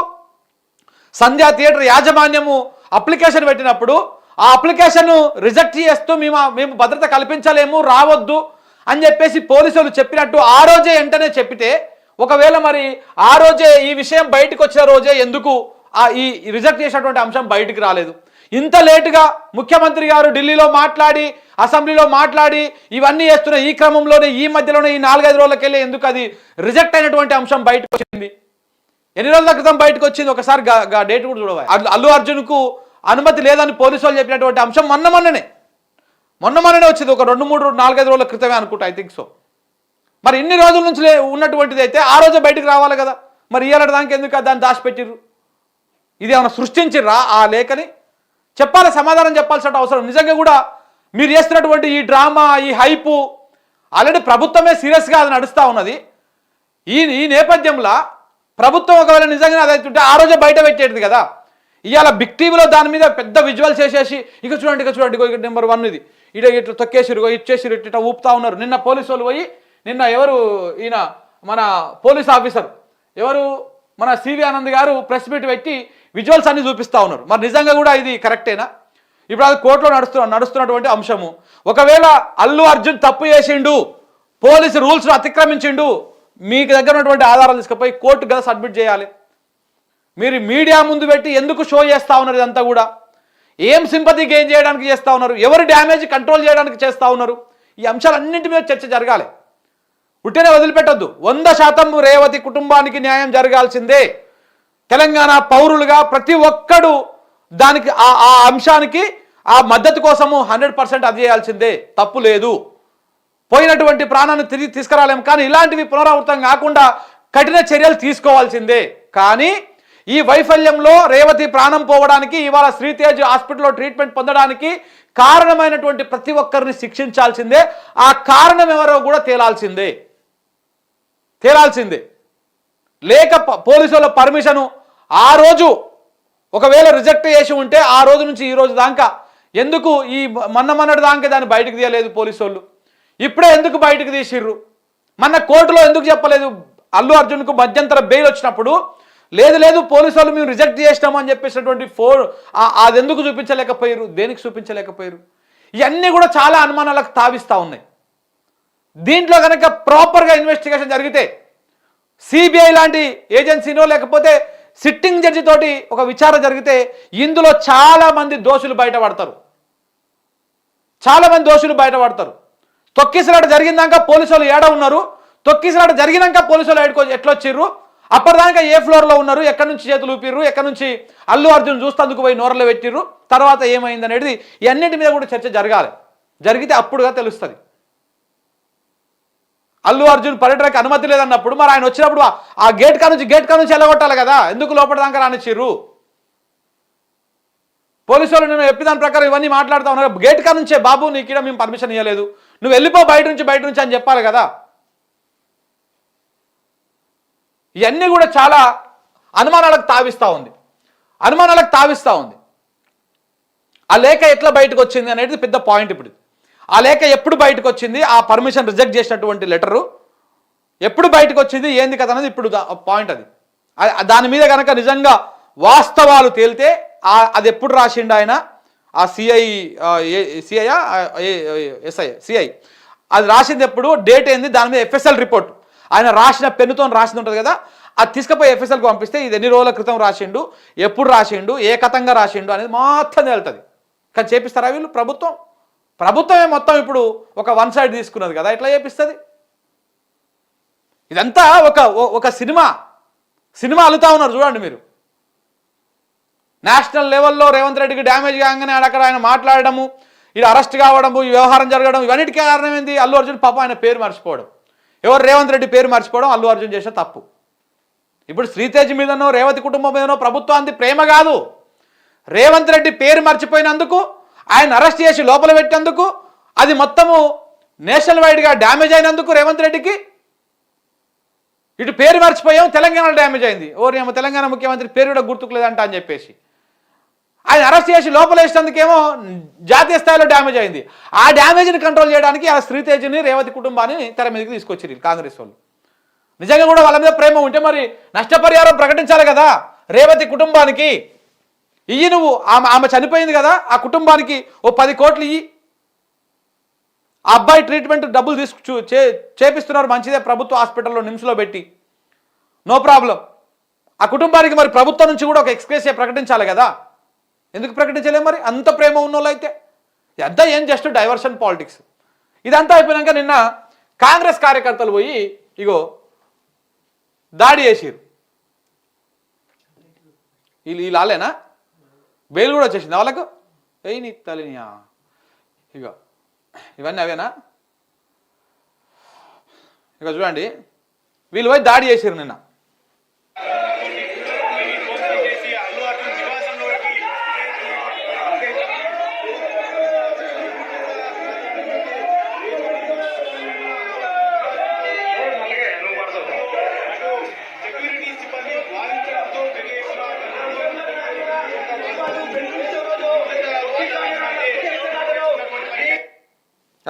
సంధ్యా థియేటర్ యాజమాన్యము అప్లికేషన్ పెట్టినప్పుడు ఆ అప్లికేషన్ రిజెక్ట్ చేస్తూ మేము భద్రత కల్పించలేము రావద్దు అని చెప్పేసి పోలీసులు చెప్పినట్టు ఆ రోజే వెంటనే చెప్పితే, ఒకవేళ మరి ఆ రోజే ఈ విషయం బయటకు వచ్చిన రోజే ఎందుకు ఈ రిజెక్ట్ చేసినటువంటి అంశం బయటికి రాలేదు? ఇంత లేటుగా ముఖ్యమంత్రి గారు ఢిల్లీలో మాట్లాడి అసెంబ్లీలో మాట్లాడి ఇవన్నీ చేస్తున్న ఈ క్రమంలోనే ఈ మధ్యలోనే ఈ 4-5 రోజులకెళ్ళి ఎందుకు అది రిజెక్ట్ అయినటువంటి అంశం బయటకు వచ్చింది? ఎన్ని రోజుల క్రితం బయటకు వచ్చింది ఒకసారి డేట్ కూడా చూడవాలి. అల్లు అర్జున్కు అనుమతి లేదని పోలీసు వాళ్ళు చెప్పినటువంటి అంశం మొన్ననే వచ్చింది, ఒక 2-3-4-5 రోజుల క్రితమే అనుకుంటా, ఐ థింక్ సో. మరి ఇన్ని రోజుల నుంచి ఉన్నటువంటిది అయితే ఆ రోజే బయటకు రావాలి కదా, మరి ఇయ్యాలటి దానికి ఎందుకు దాన్ని దాచిపెట్టిర్రు? ఇది ఏమైనా సృష్టించిర్రా ఆ లేఖని? చెప్పాలి, సమాధానం చెప్పాల్సిన అవసరం. నిజంగా కూడా మీరు చేస్తున్నటువంటి ఈ డ్రామా, ఈ హైపు ఆల్రెడీ ప్రభుత్వమే సీరియస్గా అది నడుస్తూ ఉన్నది. ఈ నేపథ్యంలో ప్రభుత్వం ఒకవేళ నిజంగా అదైతుంటే ఆ రోజే బయట పెట్టేది కదా. ఇవాళ బిగ్ టీవీలో దాని మీద పెద్ద విజువల్స్ వేసేసి ఇక చూడండి ఇక నెంబర్ 1 ఇది ఇట్లా తొక్కేసిరు, ఇచ్చేసిరు, ఇట్లా ఊపుతా ఉన్నారు. నిన్న పోలీసు వాళ్ళు పోయి, నిన్న ఎవరు ఈయన మన పోలీస్ ఆఫీసర్ ఎవరు మన సివి ఆనంద్ గారు ప్రెస్ మీట్ పెట్టి విజువల్స్ అన్ని చూపిస్తూ ఉన్నారు. మరి నిజంగా కూడా ఇది కరెక్టేనా? ఇప్పుడు అది కోర్టులో నడుస్తున్నటువంటి అంశము. ఒకవేళ అల్లు అర్జున్ తప్పు చేసిండు, పోలీసు రూల్స్ను అతిక్రమించిండు, మీకు దగ్గర ఉన్నటువంటి ఆధారాలు తీసుకుపోయి కోర్టు కదా సబ్మిట్ చేయాలి. మీరు మీడియా ముందు పెట్టి ఎందుకు షో చేస్తూ ఉన్నారు? ఇదంతా కూడా ఏం సింపతి గెయిన్ చేయడానికి చేస్తూ ఉన్నారు? ఎవరు డ్యామేజ్ కంట్రోల్ చేయడానికి చేస్తూ ఉన్నారు? ఈ అంశాలన్నింటి మీద చర్చ జరగాలి. ఉట్టినే వదిలిపెట్టద్దు. 100% రేవతి కుటుంబానికి న్యాయం జరగాల్సిందే. తెలంగాణ పౌరులుగా ప్రతి ఒక్కడు దానికి ఆ అంశానికి ఆ మద్దతు కోసము 100% అది చేయాల్సిందే, తప్పు లేదు. పోయినటువంటి ప్రాణాన్ని తిరిగి తీసుకురాలేము, కానీ ఇలాంటివి పునరావృతం కాకుండా కఠిన చర్యలు తీసుకోవాల్సిందే. కానీ ఈ వైఫల్యంలో రేవతి ప్రాణం పోవడానికి, ఇవాళ శ్రీతేజ్ హాస్పిటల్లో ట్రీట్మెంట్ పొందడానికి కారణమైనటువంటి ప్రతి ఒక్కరిని శిక్షించాల్సిందే. ఆ కారణం ఎవరో కూడా తేలాల్సిందే. లేక పోలీసుల పర్మిషను ఆ రోజు ఒకవేళ రిజెక్ట్ చేసి ఉంటే ఆ రోజు నుంచి ఈ రోజు దాకా ఎందుకు ఈ మొన్నటి దాకా దాన్ని బయటకు తీయలేదు పోలీసు వాళ్ళు? ఇప్పుడే ఎందుకు బయటకు తీసిర్రు? మొన్న కోర్టులో ఎందుకు చెప్పలేదు? అల్లు అర్జున్కు మధ్యంతర బెయిల్ వచ్చినప్పుడు లేదు పోలీసు వాళ్ళు మేము రిజెక్ట్ చేసినాము అని చెప్పేసినటువంటి అది ఎందుకు చూపించలేకపోయారు? దేనికి చూపించలేకపోయారు? ఇవన్నీ కూడా చాలా అనుమానాలకు తావిస్తూ ఉన్నాయి. దీంట్లో కనుక ప్రాపర్గా ఇన్వెస్టిగేషన్ జరిగితే, సిబిఐ లాంటి ఏజెన్సీనో లేకపోతే సిట్టింగ్ జడ్జి తోటి ఒక విచారణ జరిగితే ఇందులో చాలా మంది దోషులు బయటపడతారు. తొక్కిసలాట జరిగినాక పోలీసు వాళ్ళు ఏడ ఉన్నారు? తొక్కిసలాట జరిగినాక పోలీసు వాళ్ళు ఎట్లా వచ్చిర్రు? అప్పటిదాకా ఏ ఫ్లోర్లో ఉన్నారు? ఎక్కడి నుంచి చేతులు ఊపిర్రు? ఎక్కడి నుంచి అల్లు అర్జున్ చూస్తందుకు పోయి నోరలో పెట్టిర్రు? తర్వాత ఏమైంది అనేది ఇవన్నింటి మీద కూడా చర్చ జరగాలి. జరిగితే అప్పుడుగా తెలుస్తుంది. అల్లు అర్జున్ పర్యటనకు అనుమతి లేదన్నప్పుడు మరి ఆయన వచ్చినప్పుడు ఆ గేట్ కా నుంచి వెళ్ళగొట్టాలి కదా, ఎందుకు లోపల దాకా రానిచ్చిర్రు? పోలీసు వాళ్ళు నేను చెప్పిన ప్రకారం ఇవన్నీ మాట్లాడుతూ ఉన్నారు. గేట్ కా నుంచే బాబు నీకు ఇక్కడ మేము పర్మిషన్ ఇవ్వలేదు, నువ్వు వెళ్ళిపో బయట నుంచి అని చెప్పాలి కదా. ఇవన్నీ కూడా చాలా అనుమానాలకు తావిస్తూ ఉంది. ఆ లేఖ ఎట్లా బయటకు వచ్చింది అనేది పెద్ద పాయింట్. ఇప్పుడు ఆ లేఖ ఎప్పుడు బయటకు వచ్చింది? ఆ పర్మిషన్ రిజెక్ట్ చేసినటువంటి లెటరు ఎప్పుడు బయటకు వచ్చింది? ఏంది కదా అనేది ఇప్పుడు పాయింట్. దాని మీద కనుక నిజంగా వాస్తవాలు తేలితే అది ఎప్పుడు రాసిండు ఆయన? ఆ సిఐ అది రాసింది ఎప్పుడు? డేట్ ఏంది? దాని మీద ఎఫ్ఎస్ఎల్ రిపోర్ట్ ఆయన రాసిన పెన్నుతో రాసింది ఉంటుంది కదా, అది తీసుకుపోయి ఎఫ్ఎస్ఎల్కి పంపిస్తే ఇది ఎన్ని రోజుల క్రితం రాసిండు, ఎప్పుడు రాసిండు, ఏ కథంగా రాసిండు అనేది మొత్తం తేలుతుంది. కానీ చేపిస్తారా వీళ్ళు? ప్రభుత్వమే మొత్తం ఇప్పుడు ఒక వన్ సైడ్ తీసుకున్నది కదా, ఎట్లా చేపిస్తుంది? ఇదంతా ఒక సినిమా అల్లుతా ఉన్నారు చూడండి మీరు. నేషనల్ లెవెల్లో రేవంత్ రెడ్డికి డ్యామేజ్ కాగానే అక్కడ ఆయన మాట్లాడడము, ఇది అరెస్ట్ కావడము, ఈ వ్యవహారం జరగడం, ఇవన్నిటికీ కారణం ఏంది? అల్లు అర్జున్ పాపం ఆయన పేరు మర్చిపోవడం. ఎవరు? రేవంత్ రెడ్డి పేరు మర్చిపోవడం అల్లు అర్జున్ చేసిన తప్పు. ఇప్పుడు శ్రీతేజ్ మీదనో రేవతి కుటుంబం మీదనో ప్రభుత్వానికి ప్రేమ కాదు, రేవంత్ రెడ్డి పేరు మర్చిపోయినందుకు, ఆయన అరెస్ట్ చేసి లోపల పెట్టినందుకు, అది మొత్తము నేషనల్ వైడ్గా డ్యామేజ్ అయినందుకు రేవంత్ రెడ్డికి. ఇటు పేరు మర్చిపోయాం, తెలంగాణలో డ్యామేజ్ అయింది. ఏమో తెలంగాణ ముఖ్యమంత్రి పేరు కూడా గుర్తుకులేదంట అని చెప్పేసి ఆయన అరెస్ట్ చేసి లోపల వేసినందుకేమో జాతీయ స్థాయిలో డ్యామేజ్ అయింది. ఆ డ్యామేజ్ని కంట్రోల్ చేయడానికి ఆ శ్రీతేజ్ని రేవతి కుటుంబాన్ని తెర మీదకి తీసుకొచ్చారు కాంగ్రెస్ వాళ్ళు. నిజంగా కూడా వాళ్ళ మీద ప్రేమ ఉంటే మరి నష్టపరిహారం ప్రకటించాలి కదా రేవతి కుటుంబానికి. ఇయ్యి నువ్వు, ఆమె చనిపోయింది కదా, ఆ కుటుంబానికి ఓ 10 కోట్లు ఇయ్యి. ఆ అబ్బాయి ట్రీట్మెంట్ డబ్బులు చేపిస్తున్నారు, మంచిదే, ప్రభుత్వ హాస్పిటల్లో నిమ్స్లో పెట్టి, నో ప్రాబ్లం. ఆ కుటుంబానికి మరి ప్రభుత్వం నుంచి కూడా ఒక ఎక్స్గ్రేషియా ప్రకటించాలి కదా, ఎందుకు ప్రకటించలేము మరి? అంత ప్రేమ ఉన్నోళ్ళు అయితే. ఇదంతా ఏం జస్ట్ డైవర్షన్ పాలిటిక్స్. ఇదంతా అయిపోయినాక నిన్న కాంగ్రెస్ కార్యకర్తలు పోయి ఇగో దాడి చేసిరు. వీళ్ళు ఆలేనా? బెయిల్ కూడా వచ్చేసింది వాళ్ళకు. వెయ్యి నీ తల్లినియా. ఇక ఇవన్నీ అవేనా? ఇక చూడండి, వీళ్ళు పోయి దాడి చేసారు నిన్న.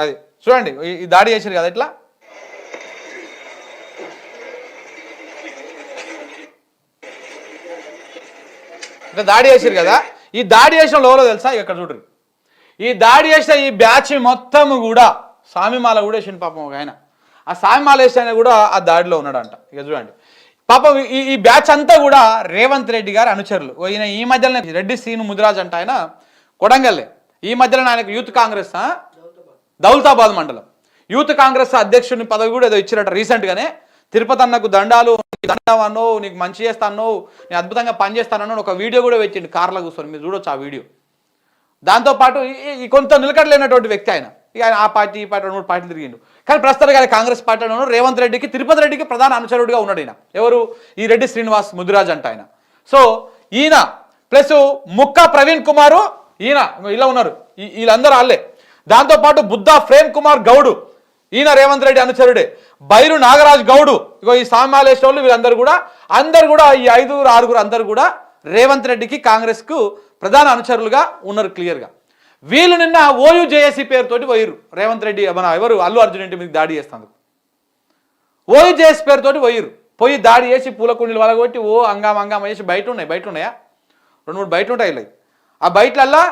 అది చూడండి, ఈ దాడి చేశారు కదా ఇట్లా. ఇట్లా దాడి చేశారు కదా. ఈ దాడి చేసిన లోలో తెలుసా, ఇక్కడ చూడరు, ఈ దాడి చేసిన ఈ బ్యాచ్ మొత్తం కూడా స్వామిమాల కూడా వేసిండు పాపం ఒక ఆయన. ఆ స్వామిమాల వేసిన కూడా ఆ దాడిలో ఉన్నాడంట. ఇక చూడండి పాపం ఈ బ్యాచ్ అంతా కూడా రేవంత్ రెడ్డి గారి అనుచరులు. ఈయన ఈ మధ్యలో రెడ్డి శ్రీను ముదిరాజ్ అంట, ఆయన కొడంగల్లే. ఈ మధ్యలో ఆయనకు యూత్ కాంగ్రెస్ దౌలతాబాద్ మండలం యూత్ కాంగ్రెస్ అధ్యక్షుని పదవి కూడా ఏదో ఇచ్చిరట రీసెంట్గానే. తిరుపతి అన్నకు దండాలు, దండావన్నో, నీకు మంచి చేస్తానో, నేను అద్భుతంగా పనిచేస్తానో ఒక వీడియో కూడా పెట్టిండు కార్లో కూర్చొని. మీరు చూడొచ్చు ఆ వీడియో. దాంతోపాటు ఈ కొంత నిలకడలేనటువంటి వ్యక్తి ఆయన. ఇక ఆయన ఆ పార్టీ ఈ పార్టీ 2-3 పార్టీలు తిరిగిండు. కానీ ప్రస్తుతానికి ఆయన కాంగ్రెస్ పార్టీలో రేవంత్ రెడ్డికి, తిరుపతి రెడ్డికి ప్రధాన అనుచరుడిగా ఉన్నాడు ఈయన. ఎవరు? ఈ రెడ్డి శ్రీనివాస్ ముదిరాజ్ అంట ఆయన. సో ఈయన ప్లస్ ముక్కా ప్రవీణ్ కుమారు, ఈయన ఇలా ఉన్నారు, వీళ్ళందరూ వాళ్ళే. దాంతోపాటు బుద్ధా ప్రేమ్ కుమార్ గౌడు, ఈయన రేవంత్ రెడ్డి అనుచరుడే. బైరు నాగరాజ్ గౌడు, ఇగో ఈ సామాలేశ్వర వాళ్ళు, వీళ్ళందరూ కూడా ఈ 5-6 అందరూ కూడా రేవంత్ రెడ్డికి కాంగ్రెస్కు ప్రధాన అనుచరులుగా ఉన్నారు క్లియర్గా. వీళ్ళు నిన్న ఓయూజేఏసీ పేరుతోటి పోయిర్రు రేవంత్ రెడ్డి, మన ఎవరు అల్లు అర్జున్ ఇంటి మీద దాడి చేస్తాను. ఓయూజేఏసీ పేరుతోటి పోయి దాడి చేసి పూలకుండీలు వలగొట్టి హంగామా చేసి బయట ఉన్నాయా 2-3 బయట ఉంటాయి. ఇలా ఆ బయటలల్లా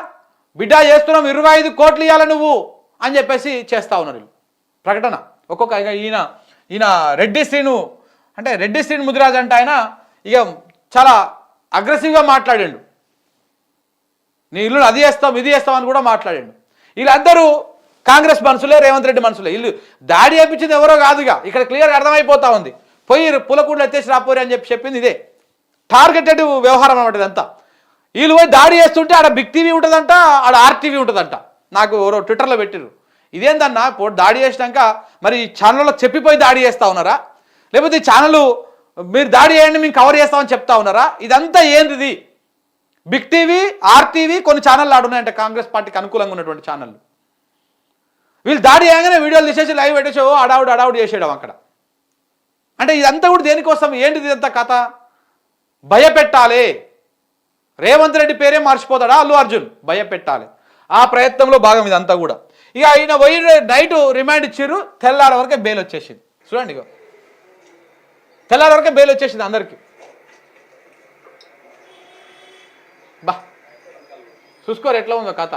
బిడ్డా చేస్తున్నాం 25 కోట్లు ఇవ్వాలి నువ్వు అని చెప్పేసి చేస్తూ ఉన్నారు వీళ్ళు ప్రకటన. ఒక్కొక్క ఈయన రెడ్డి శ్రీను అంటే రెడ్డి శ్రీను ముదిరాజ్ అంటే ఆయన ఇక చాలా అగ్రెసివ్గా మాట్లాడాడు. నీ ఇల్లు అది చేస్తాం ఇది చేస్తాం అని కూడా మాట్లాడాడు. వీళ్ళందరూ కాంగ్రెస్ మనుషులే, రేవంత్ రెడ్డి మనుషులే. వీళ్ళు దాడి చేయించింది ఎవరో కాదుగా, ఇక్కడ క్లియర్గా అర్థమైపోతా ఉంది. పోయి పులకుండలు ఎత్తేసి రాపోరి అని చెప్పింది ఇదే టార్గెటెడ్ వ్యవహారం అన్నమాట ఇదంతా. వీళ్ళు పోయి దాడి చేస్తుంటే ఆడ బిగ్ టీవీ ఉంటుందంట, ఆడ ఆర్టీవీ ఉంటుందంట. నాకు ఎవరో ట్విట్టర్లో పెట్టిరు. ఇదేందన్నా దాడి చేసినాక మరి ఈ ఛానల్లో చెప్పిపోయి దాడి చేస్తూ ఉన్నారా, లేకపోతే ఈ ఛానల్ మీరు దాడి చేయండి మేము కవర్ చేస్తామని చెప్తా ఉన్నారా? ఇదంతా ఏంటిది? బిగ్ టీవీ, ఆర్టీవీ, కొన్ని ఛానళ్ళు ఆడున్నాయంట కాంగ్రెస్ పార్టీకి అనుకూలంగా ఉన్నటువంటి ఛానళ్ళు. వీళ్ళు దాడి చేయగానే వీడియోలు తీసేసి లైవ్ పెట్టేసి అడావుడు చేసేయడం అక్కడ. అంటే ఇదంతా కూడా దేనికోసం? ఏంటిది ఇదంతా కథ? భయపెట్టాలి. రేవంత్ రెడ్డి పేరే మర్చిపోతాడా అల్లు అర్జున్? భయపెట్టాలి. ఆ ప్రయత్నంలో భాగం ఇదంతా కూడా. ఇక ఆయన పోయి నైట్ రిమాండ్ ఇచ్చారు, తెల్లారి వరకే బెయిల్ వచ్చేసింది. చూడండి, ఇక తెల్లారి వరకే బెయిల్ వచ్చేసింది అందరికీ. బా చూసుకోరు ఎట్లా ఉందో కథ.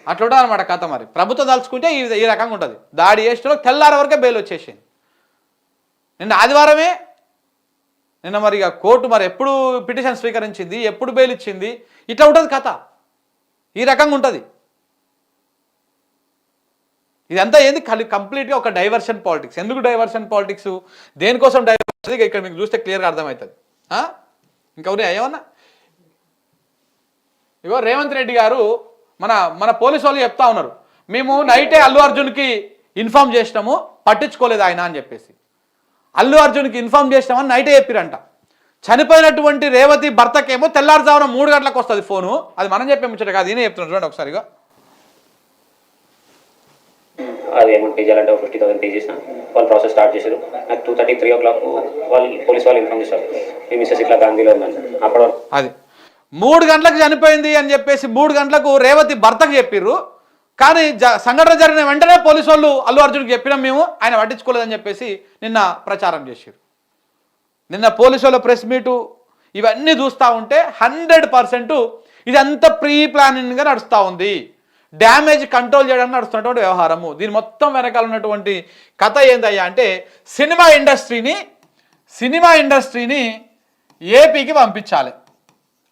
అట్లా ఉంటుంది అనమాట కథ. మరి ప్రభుత్వం తలుచుకుంటే ఈ రకంగా ఉంటుంది. దాడి చేసిన తెల్లారి వరకే బెయిల్ వచ్చేసింది. నిన్న ఆదివారమే. నిన్న మరి ఇక కోర్టు మరి ఎప్పుడు పిటిషన్ స్వీకరించింది, ఎప్పుడు బెయిల్ ఇచ్చింది, ఇట్లా ఉంటుంది కథ. ఈ రకంగా ఉంటుంది. ఇదంతా ఏంది? కంప్లీట్గా ఒక డైవర్షన్ పాలిటిక్స్. ఎందుకు డైవర్షన్ పాలిటిక్స్, దేనికోసం డైవర్షన్, ఇక్కడ మీకు చూస్తే క్లియర్గా అర్థమవుతుంది. ఇంకా ఏమన్నా ఇగో రేవంత్ రెడ్డి గారు మన పోలీసు వాళ్ళు చెప్తా ఉన్నారు, మేము నైటే అల్లు అర్జున్కి ఇన్ఫార్మ్ చేసినాము, పట్టించుకోలేదు ఆయన అని చెప్పేసి. అల్లు అర్జున్కి ఇన్ఫార్మ్ చేసినామని నైటే చెప్పిరంట. చనిపోయినటువంటి రేవతి భర్తకేమో తెల్లారుజామున 3 గంటలకు వస్తుంది ఫోను. అది మనం చెప్పే ముచ్చట కాదు, ఈయన చెప్తున్నాడు. చూడండి ఒకసారిగా. అది అమౌంట్ పే చేయాలంటే 50,000 పే చేసిన వాళ్ళు ప్రాసెస్ స్టార్ట్ చేశారు. నాకు 2:30, 3 o'clock వాళ్ళు పోలీసు వాళ్ళు ఇన్ఫార్మ్ చేశారు, మీ మిస్సెస్ ఇట్లా గాంధీలో ఉందని. అప్పుడు అది 3 గంటలకు చనిపోయింది అని చెప్పేసి 3 గంటలకు రేవతి భర్తకు చెప్పిర్రు. కానీ సంఘటన జరిగిన వెంటనే పోలీసు వాళ్ళు అల్లు అర్జున్కి చెప్పినాం మేము, ఆయన పట్టించుకోలేదని చెప్పేసి నిన్న ప్రచారం చేశారు. నిన్న పోలీసు వాళ్ళ ప్రెస్ మీటు ఇవన్నీ చూస్తూ ఉంటే 100% ఇదంతా ప్రీ ప్లానింగ్గా నడుస్తూ ఉంది. డ్యామేజ్ కంట్రోల్ చేయడానికి నడుస్తున్నటువంటి వ్యవహారము. దీని మొత్తం వెనకాల ఉన్నటువంటి కథ ఏందయ్యా అంటే సినిమా ఇండస్ట్రీని ఏపీకి పంపించాలి.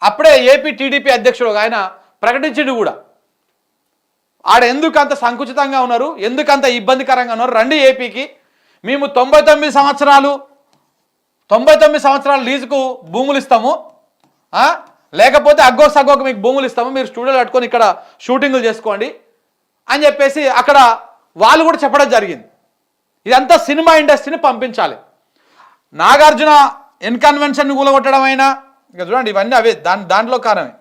అప్పుడే ఏపీ టీడీపీ అధ్యక్షుడు ఆయన ప్రకటించిండు కూడా. ఆడ ఎందుకంత సంకుచితంగా ఉన్నారు, ఎందుకంత ఇబ్బందికరంగా ఉన్నారు, రండి ఏపీకి, మేము 99 సంవత్సరాలు 99 సంవత్సరాల లీజుకు భూములు ఇస్తాము, లేకపోతే అగ్గో సగ్గోకు మీకు భూములు ఇస్తాము, మీరు స్టూడియోలు కట్టుకొని ఇక్కడ షూటింగులు చేసుకోండి అని చెప్పేసి అక్కడ వాళ్ళు కూడా చెప్పడం జరిగింది. ఇదంతా సినిమా ఇండస్ట్రీని పంపించాలి. నాగార్జున ఎన్కన్వెన్షన్ కూలగొట్టడం అయినా, ఇక చూడండి ఇవన్నీ అవే దాంట్లో కారణమే.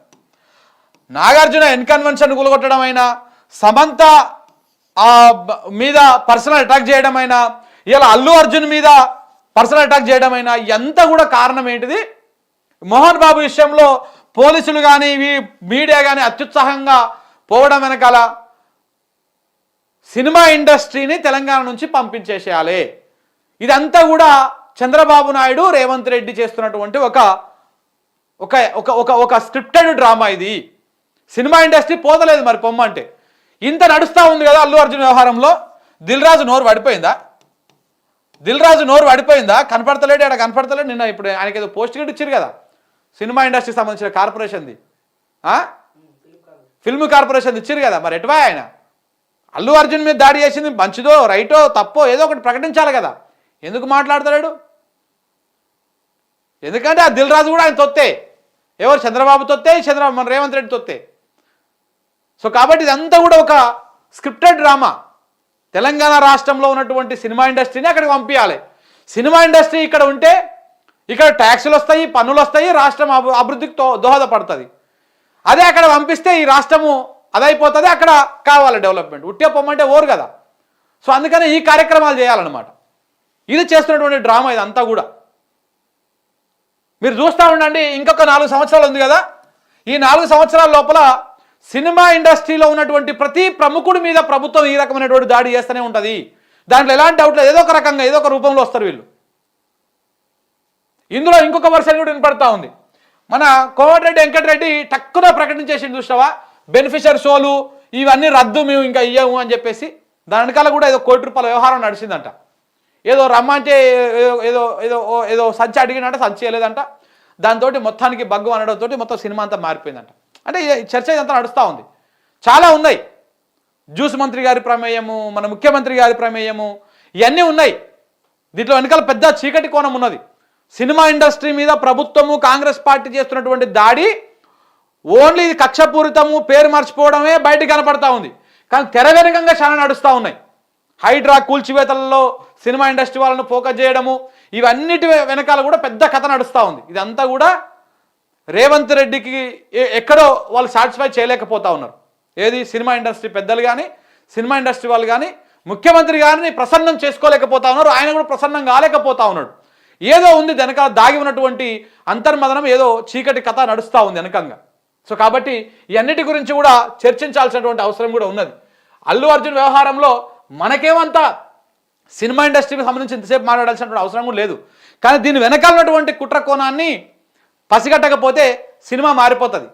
నాగార్జున ఎన్కన్వెన్షన్ కూలగొట్టడం అయినా, సమంత మీద పర్సనల్ అటాక్ చేయడం అయినా, ఇలా అల్లు అర్జున్ మీద పర్సనల్ అటాక్ చేయడం అయినా, ఎంత కూడా కారణం ఏంటిది? మోహన్ బాబు విషయంలో పోలీసులు కానీ మీడియా కానీ అత్యుత్సాహంగా పోవడం వెనకాల సినిమా ఇండస్ట్రీని తెలంగాణ నుంచి పంపించేసేయాలి. ఇదంతా కూడా చంద్రబాబు నాయుడు రేవంత్ రెడ్డి చేస్తున్నటువంటి ఒక స్క్రిప్టెడ్ డ్రామా. ఇది సినిమా ఇండస్ట్రీ పోతలేదు మరి పొమ్మంటే. ఇంత నడుస్తూ ఉంది కదా అల్లు అర్జున్ వ్యవహారంలో. దిల్ రాజు నోరు పడిపోయిందా? కనపడతలేడు, ఇక్కడ కనపడతలేడు. నిన్న ఇప్పుడు ఆయనకి ఏదో పోస్ట్ గిట్ ఇచ్చారు కదా సినిమా ఇండస్ట్రీకి సంబంధించిన కార్పొరేషన్ది, ఫిల్మ్ కార్పొరేషన్ ఇచ్చారు కదా. మరి ఎటువా ఆయన అల్లు అర్జున్ మీద దాడి చేసింది మంచిదో రైటో తప్పో ఏదో ఒకటి ప్రకటించాలి కదా. ఎందుకు మాట్లాడతలేడు? ఎందుకంటే ఆ దిల్ రాజు కూడా ఆయన తొత్తే. ఎవరు? చంద్రబాబు తొత్తే, మన రేవంత్ రెడ్డి తొత్తే. సో కాబట్టి ఇదంతా కూడా ఒక స్క్రిప్టెడ్ డ్రామా. తెలంగాణ రాష్ట్రంలో ఉన్నటువంటి సినిమా ఇండస్ట్రీని అక్కడికి పంపించాలి. సినిమా ఇండస్ట్రీ ఇక్కడ ఉంటే ఇక్కడ ట్యాక్సులు వస్తాయి, పన్నులు వస్తాయి, రాష్ట్రం అభివృద్ధికి దోహదపడుతుంది. అదే అక్కడ పంపిస్తే ఈ రాష్ట్రము అదైపోతుంది, అక్కడ కావాలి డెవలప్మెంట్. ఉట్టే పొమ్మంటే ఓరు కదా. సో అందుకని ఈ కార్యక్రమాలు చేయాలన్నమాట. ఇది చేస్తున్నటువంటి డ్రామా ఇదంతా కూడా. మీరు చూస్తూ ఉండండి, ఇంకొక 4 సంవత్సరాలు ఉంది కదా. ఈ 4 సంవత్సరాల లోపల సినిమా ఇండస్ట్రీలో ఉన్నటువంటి ప్రతి ప్రముఖుడి మీద ప్రభుత్వం ఈ రకమైనటువంటి దాడి చేస్తూనే ఉంటుంది. దాంట్లో ఎలాంటి డౌట్ లేదు. ఏదో ఒక రకంగా ఏదో ఒక రూపంలో వస్తారు వీళ్ళు. ఇందులో ఇంకొక వర్షన్ కూడా వినపడతా ఉంది. మన కోమటిరెడ్డి వెంకటరెడ్డి టక్కున ప్రకటించేసి చూసావా, బెనిఫిషియర్ షోలు ఇవన్నీ రద్దు, మేము ఇంకా ఇయ్యము అని చెప్పేసి. దాని వెనకాల కూడా ఏదో ₹1,00,00,000 వ్యవహారం నడిచిందంట. ఏదో రమ్మంటే ఏదో ఏదో ఏదో సంచి అడిగినంట, సంచి చేయలేదంట. దాంతో మొత్తానికి బగ్గు అనడంతో మొత్తం సినిమా అంతా మారిపోయిందంట. అంటే చర్చ ఇదంతా నడుస్తూ ఉంది. చాలా ఉన్నాయి. జ్యూస్ మంత్రి గారి ప్రమేయము, మన ముఖ్యమంత్రి గారి ప్రమేయము, ఇవన్నీ ఉన్నాయి. దీంట్లో వెనకాల పెద్ద చీకటి కోణం ఉన్నది. సినిమా ఇండస్ట్రీ మీద ప్రభుత్వము కాంగ్రెస్ పార్టీ చేస్తున్నటువంటి దాడి ఓన్లీ ఇది కక్షపూరితము, పేరు మర్చిపోవడమే బయటకు కనపడతా ఉంది. కానీ తెర వెనుకంగా చాలా నడుస్తూ ఉన్నాయి. హైడ్రా కూల్చివేతలలో సినిమా ఇండస్ట్రీ వాళ్ళను ఫోకస్ చేయడము, ఇవన్నిటి వెనకాల కూడా పెద్ద కథ నడుస్తూ ఉంది. ఇదంతా కూడా రేవంత్ రెడ్డికి ఎక్కడో వాళ్ళు సాటిస్ఫై చేయలేకపోతా ఉన్నారు. ఏది సినిమా ఇండస్ట్రీ పెద్దలు కానీ సినిమా ఇండస్ట్రీ వాళ్ళు కానీ ముఖ్యమంత్రి గారిని ప్రసన్నం చేసుకోలేకపోతా ఉన్నారు. ఆయన కూడా ప్రసన్నం కాలేకపోతా ఉన్నాడు. ఏదో ఉంది వెనకాల దాగి ఉన్నటువంటి అంతర్మదనం, ఏదో చీకటి కథ నడుస్తూ ఉంది వెనకంగా. సో కాబట్టి ఇవన్నిటి గురించి కూడా చర్చించాల్సినటువంటి అవసరం కూడా ఉన్నది. అల్లు అర్జున్ వ్యవహారంలో మనకేమంతా సినిమా ఇండస్ట్రీకి సంబంధించి ఇంతసేపు మాట్లాడాల్సినటువంటి అవసరం కూడా లేదు. కానీ దీని వెనకాలన్నటువంటి కుట్ర కోణాన్ని పసిగట్టకపోతే సినిమా మారిపోతుంది.